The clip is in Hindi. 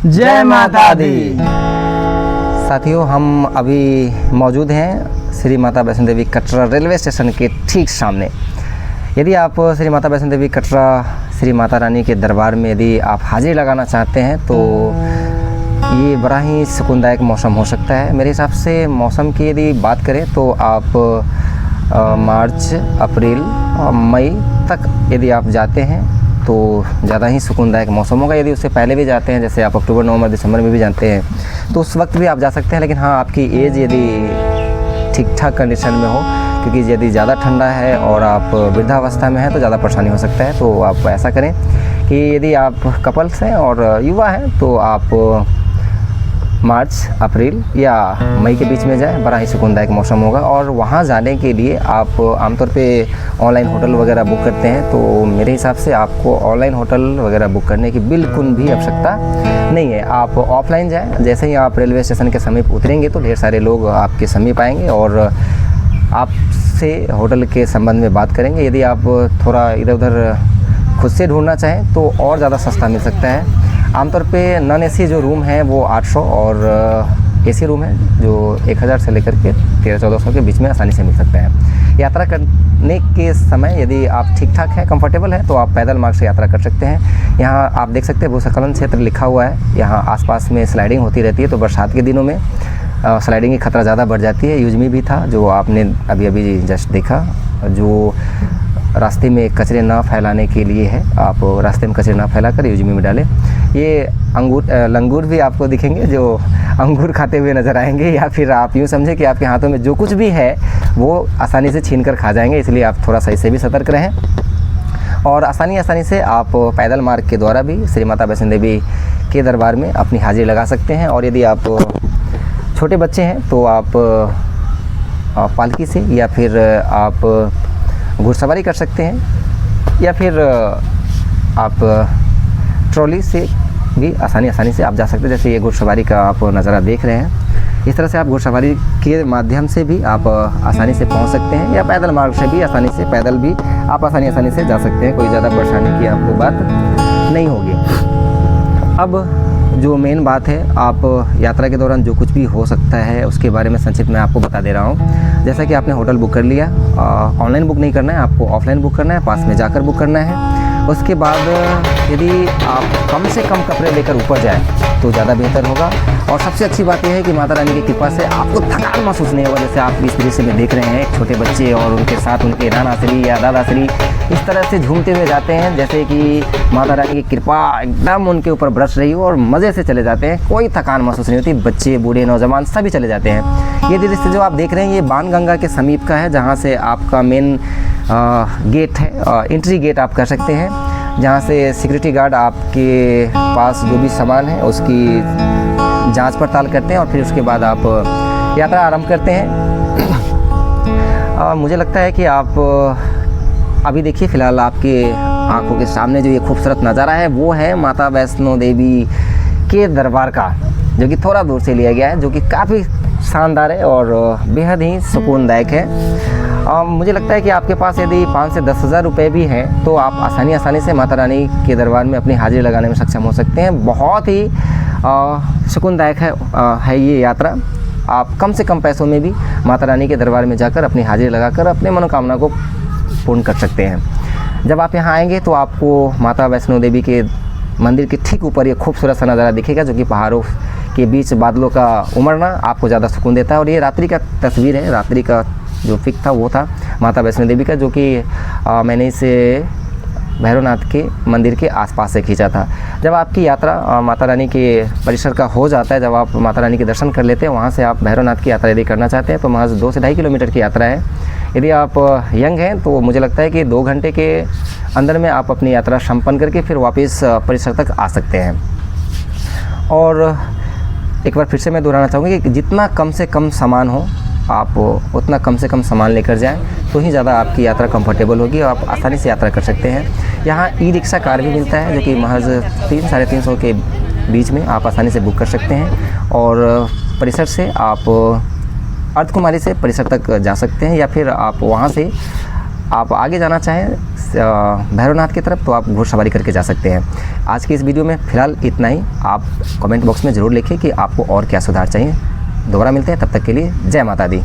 जय माता दी। साथियों, हम अभी मौजूद हैं श्री माता वैष्णो देवी कटरा रेलवे स्टेशन के ठीक सामने। यदि आप श्री माता वैष्णो देवी कटरा श्री माता रानी के दरबार में यदि आप हाजिरी लगाना चाहते हैं तो ये बड़ा ही सुकूनदायक मौसम हो सकता है। मेरे हिसाब से मौसम की यदि बात करें तो आप मार्च, अप्रैल और मई तक यदि आप जाते हैं तो ज़्यादा ही सुकूनदायक मौसम होगा। यदि उससे पहले भी जाते हैं, जैसे आप अक्टूबर, नवंबर, दिसंबर में भी जाते हैं तो उस वक्त भी आप जा सकते हैं। लेकिन हाँ, आपकी एज यदि ठीक ठाक कंडीशन में हो, क्योंकि यदि ज़्यादा ठंडा है और आप वृद्धावस्था में हैं तो ज़्यादा परेशानी हो सकता है। तो आप ऐसा करें कि यदि आप कपल्स हैं और युवा हैं तो आप मार्च, अप्रैल या मई के बीच में जाएं। बड़ा ही सुकूनदायक मौसम होगा। और वहाँ जाने के लिए आप आमतौर पे ऑनलाइन होटल वगैरह बुक करते हैं, तो मेरे हिसाब से आपको ऑनलाइन होटल वगैरह बुक करने की बिल्कुल भी आवश्यकता नहीं है। आप ऑफलाइन जाएं। जैसे ही आप रेलवे स्टेशन के समीप उतरेंगे तो ढेर सारे लोग आपके समीप आएंगे और आपसे होटल के संबंध में बात करेंगे। यदि आप थोड़ा इधर उधर खुद से ढूंढना चाहें तो और ज़्यादा सस्ता मिल सकता है। आमतौर पे नॉन एसी जो रूम है वो 800 और एसी रूम है जो 1000 से लेकर के 1300-1400 के बीच में आसानी से मिल सकता है। यात्रा करने के समय यदि आप ठीक ठाक हैं, कंफर्टेबल है, तो आप पैदल मार्ग से यात्रा कर सकते हैं। यहाँ आप देख सकते हैं भूस्खलन क्षेत्र लिखा हुआ है। यहाँ आसपास में स्लाइडिंग होती रहती है, तो बरसात के दिनों में स्लाइडिंग की खतरा ज़्यादा बढ़ जाती है। युजमी भी था जो आपने अभी जस्ट देखा, जो रास्ते में कचरे ना फैलाने के लिए है। आप रास्ते में कचरे ना फैलाकर युजमी में डालें। ये लंगूर भी आपको दिखेंगे जो अंगूर खाते हुए नज़र आएंगे, या फिर आप यूँ समझें कि आपके हाथों में जो कुछ भी है वो आसानी से छीन कर खा जाएंगे। इसलिए आप थोड़ा सा इससे भी सतर्क रहें और आसानी से आप पैदल मार्ग के द्वारा भी श्री माता वैष्णो देवी के दरबार में अपनी हाजिरी लगा सकते हैं। और यदि आप छोटे बच्चे हैं तो आप पालकी से या फिर आप घुड़सवारी कर सकते हैं, या फिर आप ट्रॉली से भी आसानी से आप जा सकते हैं। जैसे ये घुड़सवारी का आप नज़ारा देख रहे हैं, इस तरह से आप घुड़सवारी के माध्यम से भी आप आसानी से पहुंच सकते हैं, या पैदल मार्ग से भी पैदल भी आप आसानी से जा सकते हैं। कोई ज़्यादा परेशानी की आपको बात नहीं होगी। अब जो मेन बात है, आप यात्रा के दौरान जो कुछ भी हो सकता है उसके बारे में संक्षिप्त में आपको बता दे रहा हूँ। जैसा कि आपने होटल बुक कर लिया, ऑनलाइन बुक नहीं करना है, आपको ऑफलाइन बुक करना है, पास में जाकर बुक करना है। उसके बाद यदि आप कम से कम कपड़े लेकर ऊपर जाएं तो ज़्यादा बेहतर होगा। और सबसे अच्छी बात यह है कि माता रानी की कृपा से आपको थकान महसूस नहीं होगा। जैसे आप इस दृश्य में देख रहे हैं, एक छोटे बच्चे और उनके साथ उनके नानाश्री या दादाश्री इस तरह से झूमते हुए जाते हैं, जैसे कि माता रानी की कृपा एकदम उनके ऊपर बरस रही हो, और मज़े से चले जाते हैं। कोई थकान महसूस नहीं होती। बच्चे, बूढ़े, नौजवान सभी चले जाते हैं। ये दृश्य जो आप देख रहे हैं ये बाणगंगा के समीप का है, जहाँ से आपका मेन गेट है, एंट्री गेट आप कर सकते हैं, जहाँ से सिक्योरिटी गार्ड आपके पास जो भी सामान है उसकी जांच पड़ताल करते हैं और फिर उसके बाद आप यात्रा आरंभ करते हैं। मुझे लगता है कि आप अभी देखिए, फ़िलहाल आपके आंखों के सामने जो ये खूबसूरत नज़ारा है वो है माता वैष्णो देवी के दरबार का, जो कि थोड़ा दूर से लिया गया है, जो कि काफ़ी शानदार है और बेहद ही सुकूनदायक है। मुझे लगता है कि आपके पास यदि 5 से 10 हज़ार रुपये भी हैं तो आप आसानी से माता रानी के दरबार में अपनी हाजिरी लगाने में सक्षम हो सकते हैं। बहुत ही सुकूनदायक है ये यात्रा। आप कम से कम पैसों में भी माता रानी के दरबार में जाकर अपनी हाजिरी लगाकर अपने मनोकामना को पूर्ण कर सकते हैं। जब आप यहाँ आएंगे तो आपको माता वैष्णो देवी के मंदिर के ठीक ऊपर ये खूबसूरत सा नज़ारा दिखेगा, जो कि पहाड़ों के बीच बादलों का उमड़ना आपको ज़्यादा सुकून देता है। और ये रात्रि का तस्वीर है, रात्रि का जो पिक था वो था माता वैष्णो देवी का, जो कि मैंने इसे भैरवनाथ के मंदिर के आसपास से खींचा था। जब आपकी यात्रा माता रानी के परिसर का हो जाता है, जब आप माता रानी के दर्शन कर लेते हैं, वहाँ से आप भैरवनाथ की यात्रा यदि करना चाहते हैं तो महज 2 से 2.5 किलोमीटर की यात्रा है। यदि आप यंग हैं तो मुझे लगता है कि 2 घंटे के अंदर में आप अपनी यात्रा संपन्न करके फिर वापस परिसर तक आ सकते हैं। और एक बार फिर से मैं दोहराना चाहूँगी कि जितना कम से कम सामान हो आप उतना कम से कम सामान लेकर जाएं तो ही ज़्यादा आपकी यात्रा कंफर्टेबल होगी और आप आसानी से यात्रा कर सकते हैं। यहाँ ई रिक्शा कार भी मिलता है, जो कि महज 300-350 के बीच में आप आसानी से बुक कर सकते हैं। और परिसर से आप अर्धकुमारी से परिसर तक जा सकते हैं, या फिर आप वहाँ से आप आगे जाना चाहें भैरवनाथ की तरफ, तो आप घोड़सवारी करके जा सकते हैं। आज की इस वीडियो में फ़िलहाल इतना ही। आप कमेंट बॉक्स में ज़रूर लिखिए कि आपको और क्या सुधार चाहिए। दोबारा मिलते हैं, तब तक के लिए जय माता दी।